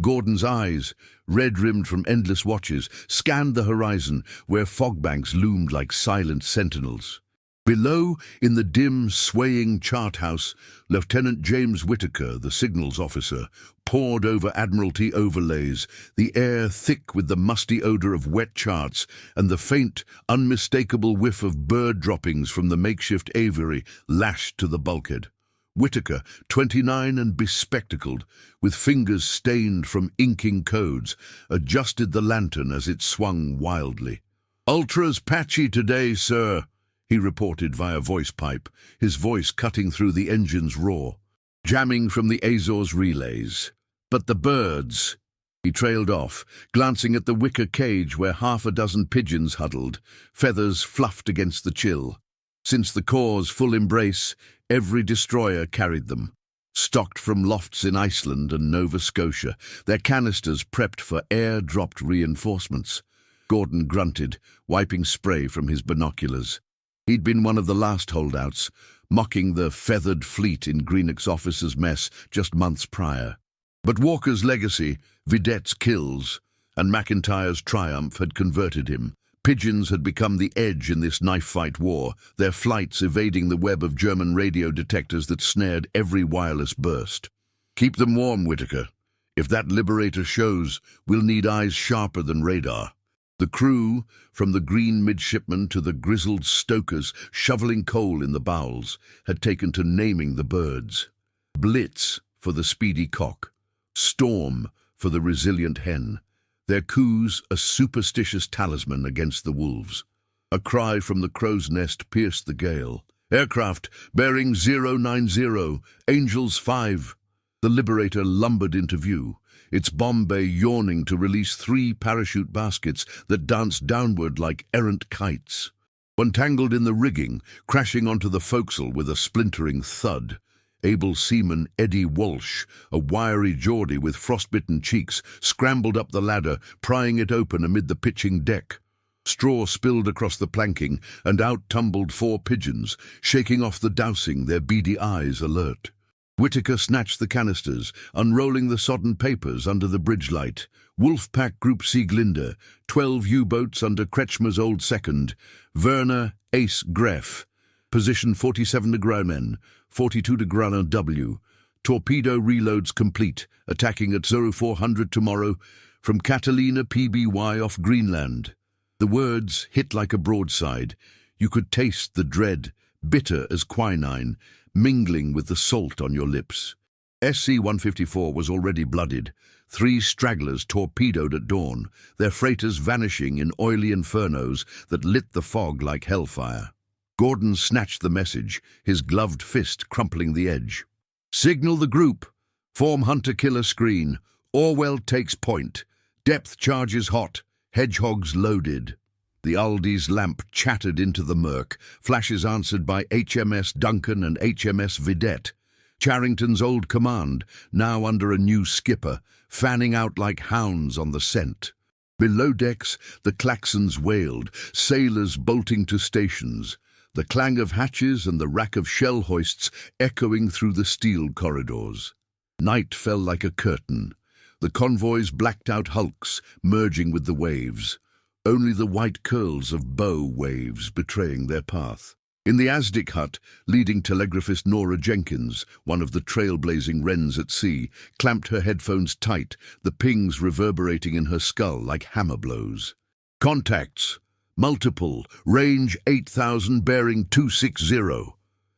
Gordon's eyes, red-rimmed from endless watches, scanned the horizon where fogbanks loomed like silent sentinels. Below, in the dim, swaying chart house, Lieutenant James Whitaker, the signals officer, pored over Admiralty overlays, the air thick with the musty odor of wet charts and the faint, unmistakable whiff of bird droppings from the makeshift aviary lashed to the bulkhead. Whitaker, 29 and bespectacled, with fingers stained from inking codes, adjusted the lantern as it swung wildly. "Ultra's patchy today, sir," he reported via voice pipe, his voice cutting through the engine's roar. jamming from the Azores relays. But the birds... He trailed off, glancing at the wicker cage where half a dozen pigeons huddled, feathers fluffed against the chill. Since the Corps' full embrace, every destroyer carried them. Stocked from lofts in Iceland and Nova Scotia, their canisters prepped for air-dropped reinforcements. Gordon grunted, wiping spray from his binoculars. He'd been one of the last holdouts, mocking the feathered fleet in Greenock's officers' mess just months prior. But Walker's legacy, Vidette's kills, and McIntyre's triumph had converted him. Pigeons had become the edge in this knife-fight war, their flights evading the web of German radio detectors that snared every wireless burst. Keep them warm, Whitaker. If that Liberator shows, we'll need eyes sharper than radar. The crew, from the green midshipmen to the grizzled stokers shoveling coal in the bowels, had taken to naming the birds. Blitz for the speedy cock. Storm for the resilient hen. Their coos a superstitious talisman against the wolves. A cry from the crow's nest pierced the gale. Aircraft bearing 090, Angels 5. The Liberator lumbered into view, its bomb bay yawning to release 3 parachute baskets that danced downward like errant kites. One tangled in the rigging, crashing onto the forecastle with a splintering thud. Able seaman Eddie Walsh, a wiry Geordie with frostbitten cheeks, scrambled up the ladder, prying it open amid the pitching deck. Straw spilled across the planking, and out tumbled 4 pigeons, shaking off the dousing, their beady eyes alert. Whitaker snatched the canisters, unrolling the sodden papers under the bridge light. Wolfpack Group Sieglinde, 12 U-boats under Kretschmer's old second, Werner Ace Greff. Position 47 to Graumen, 42 to Grana W. Torpedo reloads complete, attacking at 0400 tomorrow from Catalina PBY off Greenland. The words hit like a broadside. You could taste the dread, bitter as quinine, mingling with the salt on your lips. SC-154 was already blooded. 3 stragglers torpedoed at dawn, their freighters vanishing in oily infernos that lit the fog like hellfire. Gordon snatched the message, his gloved fist crumpling the edge. Signal the group. Form hunter-killer screen. Orwell takes point. Depth charges hot. Hedgehogs loaded. The Aldi's lamp chattered into the murk, flashes answered by HMS Duncan and HMS Vidette. Charrington's old command, now under a new skipper, fanning out like hounds on the scent. Below decks, the klaxons wailed, sailors bolting to stations. The clang of hatches and the rack of shell hoists echoing through the steel corridors. Night fell like a curtain. The convoy's blacked-out hulks merging with the waves. Only the white curls of bow waves betraying their path. In the Asdic hut, leading telegraphist Nora Jenkins, one of the trailblazing wrens at sea, clamped her headphones tight, the pings reverberating in her skull like hammer blows. Contacts! Multiple, range 8,000, bearing 260.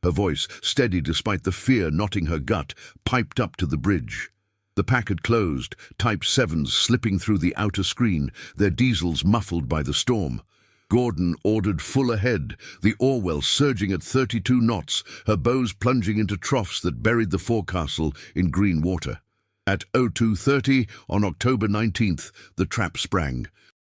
Her voice, steady despite the fear knotting her gut, piped up to the bridge. The pack had closed, Type 7s slipping through the outer screen, their diesels muffled by the storm. Gordon ordered full ahead, the Orwell surging at 32 knots, her bows plunging into troughs that buried the forecastle in green water. At 02:30 on October 19th, the trap sprang.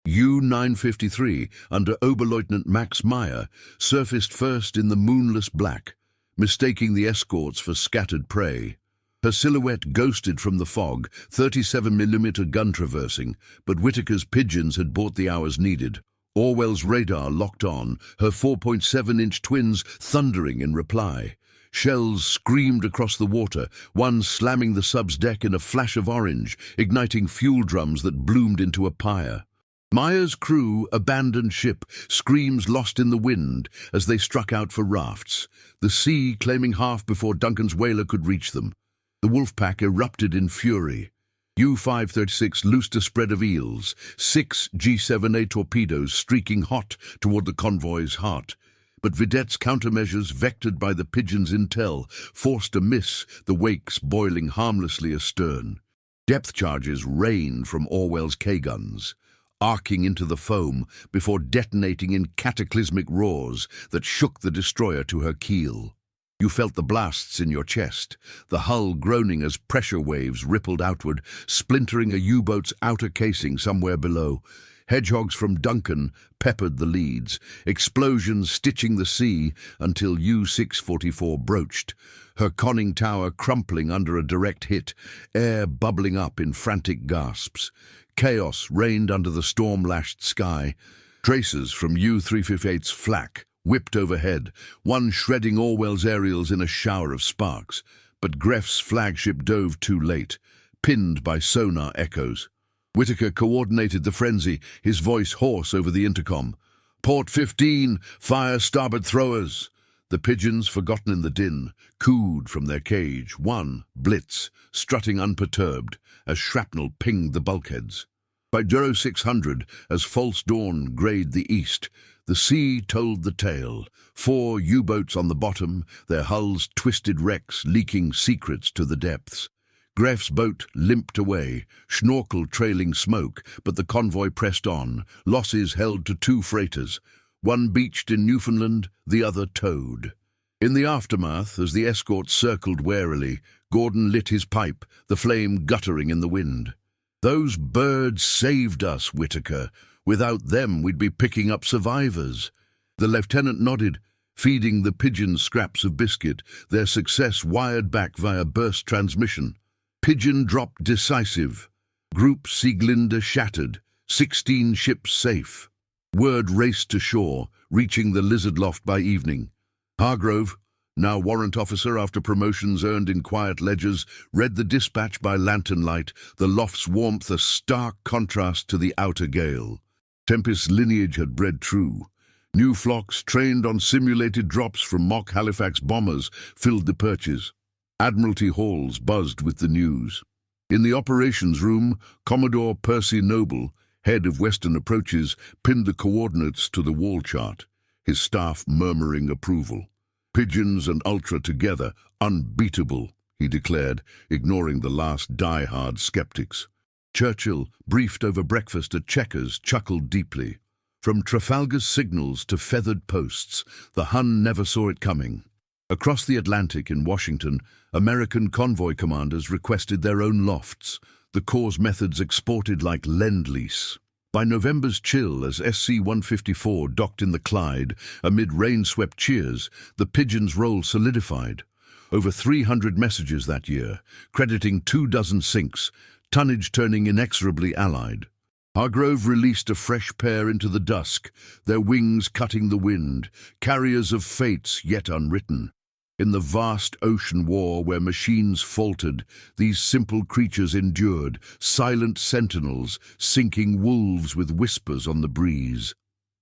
U-953, under Oberleutnant Max Meyer, surfaced first in the moonless black, mistaking the escorts for scattered prey. Her silhouette ghosted from the fog, 37mm gun traversing, but Whitaker's Pigeons had bought the hours needed. Orwell's radar locked on, her 4.7-inch twins thundering in reply. Shells screamed across the water, one slamming the sub's deck in a flash of orange, igniting fuel drums that bloomed into a pyre. Meyer's crew abandoned ship, screams lost in the wind as they struck out for rafts, the sea claiming half before Duncan's whaler could reach them. The Wolfpack erupted in fury. U-536 loosed a spread of eels, 6 G7A torpedoes streaking hot toward the convoy's heart. But Vidette's countermeasures, vectored by the Pigeon's intel, forced a miss, the wakes boiling harmlessly astern. Depth charges rained from Orwell's K-guns, arcing into the foam before detonating in cataclysmic roars that shook the destroyer to her keel. You felt the blasts in your chest, the hull groaning as pressure waves rippled outward, splintering a U-boat's outer casing somewhere below. Hedgehogs from Duncan peppered the leads, explosions stitching the sea until U-644 broached, her conning tower crumpling under a direct hit, air bubbling up in frantic gasps. Chaos reigned under the storm-lashed sky. Traces from U-358's flak whipped overhead, one shredding Orwell's aerials in a shower of sparks. But Greff's flagship dove too late, pinned by sonar echoes. Whitaker coordinated the frenzy, his voice hoarse over the intercom. "Port 15, fire starboard throwers!" The pigeons, forgotten in the din, cooed from their cage, one, Blitz, strutting unperturbed, as shrapnel pinged the bulkheads. By 0600, as false dawn greyed the east, the sea told the tale. 4 U-boats on the bottom, their hulls twisted wrecks leaking secrets to the depths. Greff's boat limped away, schnorkel trailing smoke, but the convoy pressed on, losses held to 2 freighters. One beached in Newfoundland, the other towed. In the aftermath, as the escorts circled warily, Gordon lit his pipe, the flame guttering in the wind. "Those birds saved us, Whitaker. Without them, we'd be picking up survivors." The lieutenant nodded, feeding the pigeons scraps of biscuit, their success wired back via burst transmission. Pigeon dropped decisive. Group Sieglinde shattered, 16 ships safe. Word raced to shore, reaching the Lizard Loft by evening. Hargrove, now warrant officer after promotions earned in quiet ledgers, read the dispatch by lantern light, the loft's warmth a stark contrast to the outer gale. Tempest's lineage had bred true. New flocks, trained on simulated drops from mock Halifax bombers, filled the perches. Admiralty halls buzzed with the news. In the operations room, Commodore Percy Noble, head of Western Approaches, pinned the coordinates to the wall chart, his staff murmuring approval. "Pigeons and Ultra together, unbeatable," he declared, ignoring the last die-hard skeptics. Churchill, briefed over breakfast at Chequers, chuckled deeply. From Trafalgar's signals to feathered posts, the Hun never saw it coming. Across the Atlantic in Washington, American convoy commanders requested their own lofts, the Corps' methods exported like lend-lease. By November's chill, as SC-154 docked in the Clyde, amid rain-swept cheers, the Pigeon's role solidified. Over 300 messages that year, crediting 24 sinks, tonnage turning inexorably allied. Hargrove released a fresh pair into the dusk, their wings cutting the wind, carriers of fates yet unwritten. In the vast ocean war where machines faltered, these simple creatures endured, silent sentinels, sinking wolves with whispers on the breeze.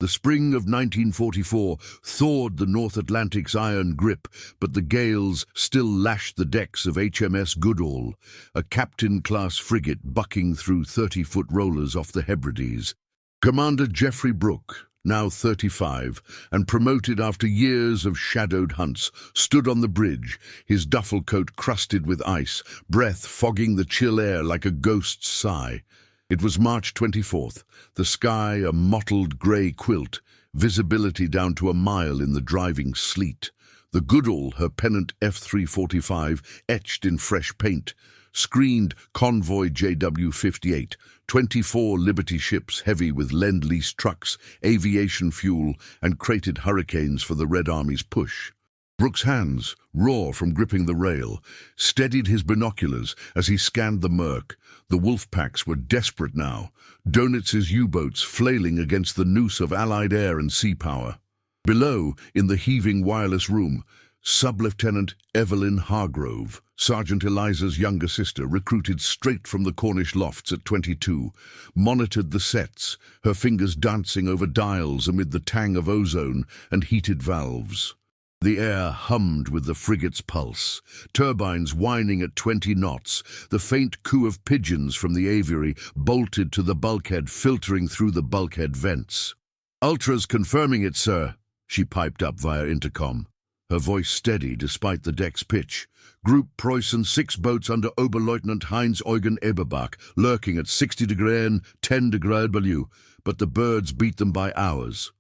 The spring of 1944 thawed the North Atlantic's iron grip, but the gales still lashed the decks of HMS Goodall, a captain-class frigate bucking through 30-foot rollers off the Hebrides. Commander Geoffrey Brooke, now 35, and promoted after years of shadowed hunts, stood on the bridge, his duffel coat crusted with ice, breath fogging the chill air like a ghost's sigh. It was March 24th, the sky a mottled grey quilt, visibility down to a mile in the driving sleet. The Goodall, her pennant F-345, etched in fresh paint, screened convoy JW-58, 24 Liberty ships heavy with lend-lease trucks, aviation fuel, and crated hurricanes for the Red Army's push. Brooke's hands, raw from gripping the rail, steadied his binoculars as he scanned the murk. The wolf packs were desperate now, Donitz's U-boats flailing against the noose of Allied air and sea power. Below, in the heaving wireless room, Sub-Lieutenant Evelyn Hargrove, Sergeant Eliza's younger sister, recruited straight from the Cornish lofts at 22, monitored the sets, her fingers dancing over dials amid the tang of ozone and heated valves. The air hummed with the frigate's pulse, turbines whining at 20 knots, the faint coo of pigeons from the aviary bolted to the bulkhead, filtering through the bulkhead vents. "Ultra's confirming it, sir," she piped up via intercom, her voice steady despite the deck's pitch. Group Preußen 6 boats under Oberleutnant Heinz-Eugen Eberbach, lurking at 60° N, 10° W, but the birds beat them by hours.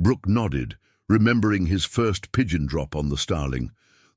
Brooke nodded, remembering his first pigeon drop on the Starling.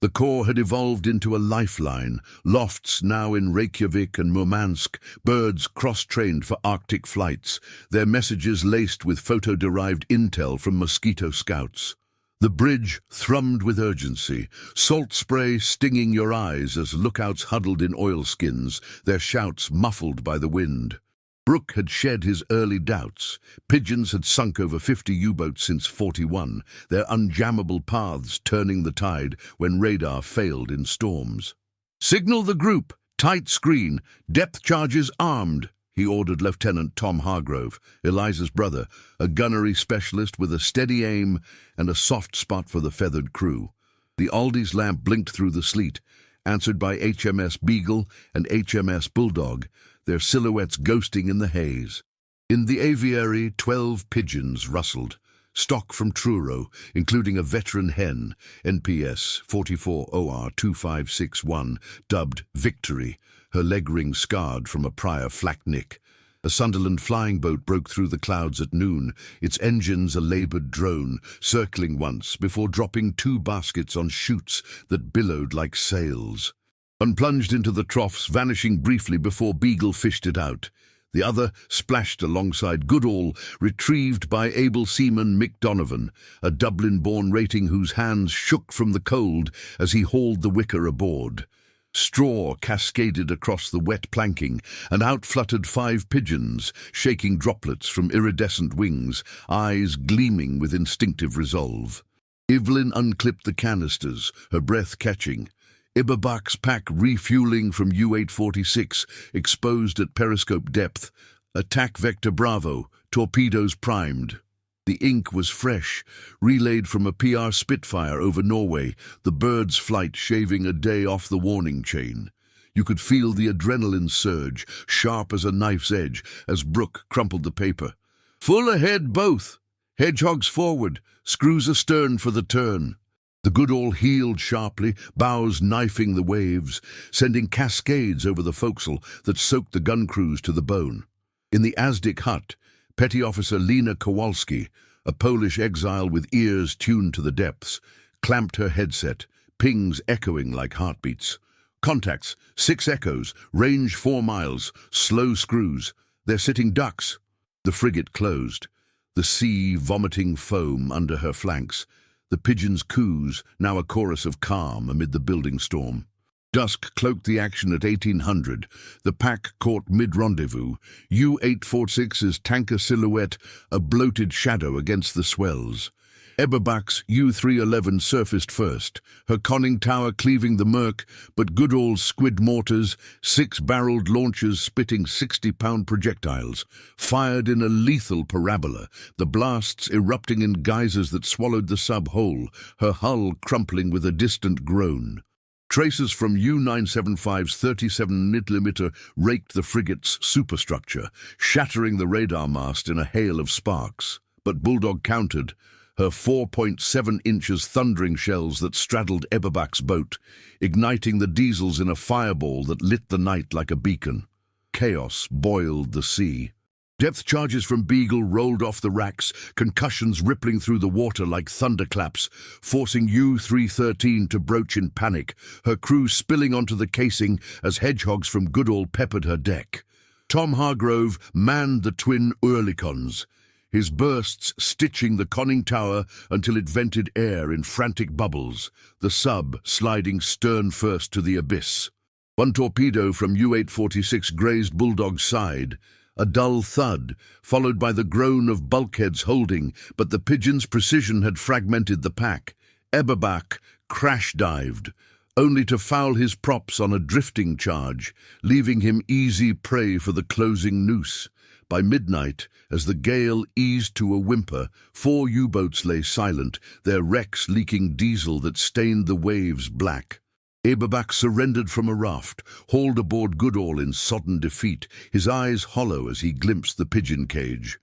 The Corps had evolved into a lifeline, lofts now in Reykjavik and Murmansk, birds cross-trained for Arctic flights, their messages laced with photo-derived intel from mosquito scouts. The bridge thrummed with urgency, salt spray stinging your eyes as lookouts huddled in oilskins, their shouts muffled by the wind. Brooke had shed his early doubts. Pigeons had sunk over 50 U-boats since '41, their unjammable paths turning the tide when radar failed in storms. "Signal the group! Tight screen! Depth charges armed!" he ordered Lieutenant Tom Hargrove, Eliza's brother, a gunnery specialist with a steady aim and a soft spot for the feathered crew. The Aldi's lamp blinked through the sleet, answered by HMS Beagle and HMS Bulldog, their silhouettes ghosting in the haze. In the aviary, 12 pigeons rustled, stock from Truro, including a veteran hen, NPS 44OR2561, dubbed Victory, her leg ring scarred from a prior flak nick. A Sunderland flying boat broke through the clouds at noon, its engines a laboured drone, circling once before dropping 2 baskets on chutes that billowed like sails. One plunged into the troughs, vanishing briefly before Beagle fished it out. The other splashed alongside Goodall, retrieved by able seaman Mick Donovan, a Dublin-born rating whose hands shook from the cold as he hauled the wicker aboard. Straw cascaded across the wet planking, and out fluttered 5 pigeons, shaking droplets from iridescent wings, eyes gleaming with instinctive resolve. Evelyn unclipped the canisters, her breath catching. Iberbach's pack refueling from U-846, exposed at periscope depth. Attack vector Bravo, torpedoes primed. The ink was fresh, relayed from a PR Spitfire over Norway, the bird's flight shaving a day off the warning chain. You could feel the adrenaline surge, sharp as a knife's edge, as Brooke crumpled the paper. "Full ahead both. Hedgehogs forward, screws astern for the turn." The Goodall heeled sharply, bows knifing the waves, sending cascades over the forecastle that soaked the gun crews to the bone. In the Azdic hut, Petty Officer Lena Kowalski, a Polish exile with ears tuned to the depths, clamped her headset, pings echoing like heartbeats. "Contacts, 6 echoes, range 4 miles, slow screws. They're sitting ducks." The frigate closed, the sea vomiting foam under her flanks. The pigeons' coos, now a chorus of calm amid the building storm. Dusk cloaked the action at 1800. The pack caught mid-rendezvous, U-846's tanker silhouette a bloated shadow against the swells. Eberbach's U-311 surfaced first, her conning tower cleaving the murk, but Goodall's squid mortars, 6-barreled launchers spitting 60-pound projectiles, fired in a lethal parabola, the blasts erupting in geysers that swallowed the sub whole, her hull crumpling with a distant groan. Traces from U-975's 37mm raked the frigate's superstructure, shattering the radar mast in a hail of sparks. But Bulldog countered, her 4.7 inches thundering shells that straddled Eberbach's boat, igniting the diesels in a fireball that lit the night like a beacon. Chaos boiled the sea. Depth charges from Beagle rolled off the racks, concussions rippling through the water like thunderclaps, forcing U-313 to broach in panic, her crew spilling onto the casing as hedgehogs from Goodall peppered her deck. Tom Hargrove manned the twin Oerlikons, his bursts stitching the conning tower until it vented air in frantic bubbles, the sub sliding stern first to the abyss. One torpedo from U-846 grazed Bulldog's side, a dull thud, followed by the groan of bulkheads holding, but the pigeon's precision had fragmented the pack. Eberbach crash-dived, only to foul his props on a drifting charge, leaving him easy prey for the closing noose. By midnight, as the gale eased to a whimper, 4 U-boats lay silent, their wrecks leaking diesel that stained the waves black. Eberbach surrendered from a raft, hauled aboard Goodall in sodden defeat, his eyes hollow as he glimpsed the pigeon cage.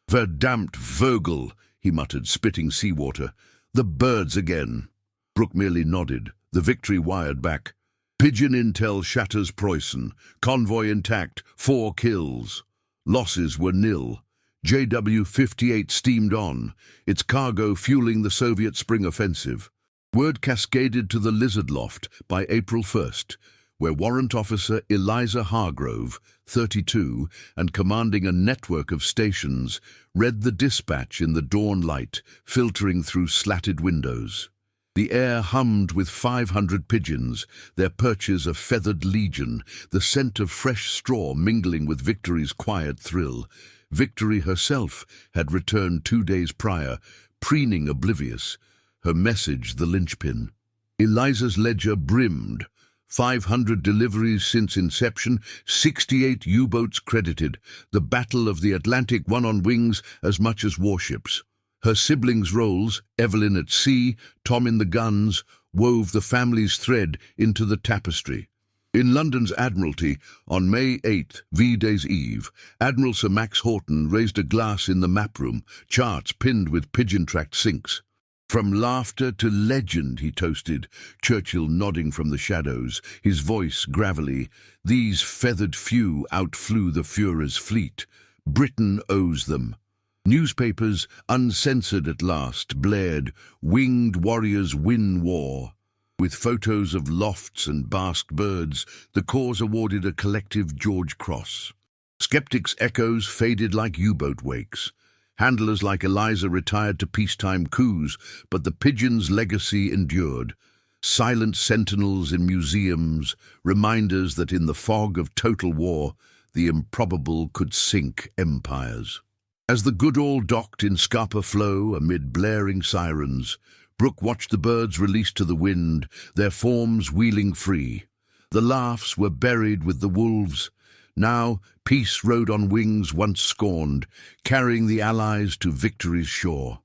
"Verdammt Vögel," he muttered, spitting seawater. "The birds again." Brooke merely nodded. The Victory wired back. "Pigeon intel shatters Preußen. Convoy intact, 4 kills." Losses were nil. JW-58 steamed on, its cargo fueling the Soviet spring offensive. Word cascaded to the Lizard Loft by April 1st, where Warrant Officer Eliza Hargrove, 32, and commanding a network of stations, read the dispatch in the dawn light, filtering through slatted windows. The air hummed with 500 pigeons, their perches a feathered legion, the scent of fresh straw mingling with Victory's quiet thrill. Victory herself had returned 2 days prior, preening oblivious, her message the linchpin. Eliza's ledger brimmed. 500 deliveries since inception, 68 U-boats credited, the Battle of the Atlantic won on wings as much as warships. Her siblings' roles, Evelyn at sea, Tom in the guns, wove the family's thread into the tapestry. In London's Admiralty, on May 8th, V-Day's Eve, Admiral Sir Max Horton raised a glass in the map room, charts pinned with pigeon-tracked sinks. From laughter to legend, he toasted, Churchill nodding from the shadows, his voice gravelly. These feathered few outflew the Führer's fleet. Britain owes them. Newspapers, uncensored at last, blared, winged warriors win war. With photos of lofts and basked birds, the cause awarded a collective George Cross. Skeptics' echoes faded like U-boat wakes. Handlers like Eliza retired to peacetime coups, but the pigeon's legacy endured. Silent sentinels in museums, reminders that in the fog of total war, the improbable could sink empires. As the Goodall docked in Scapa Flow amid blaring sirens, Brooke watched the birds released to the wind, their forms wheeling free. The laughs were buried with the wolves. Now, peace rode on wings once scorned, carrying the Allies to victory's shore.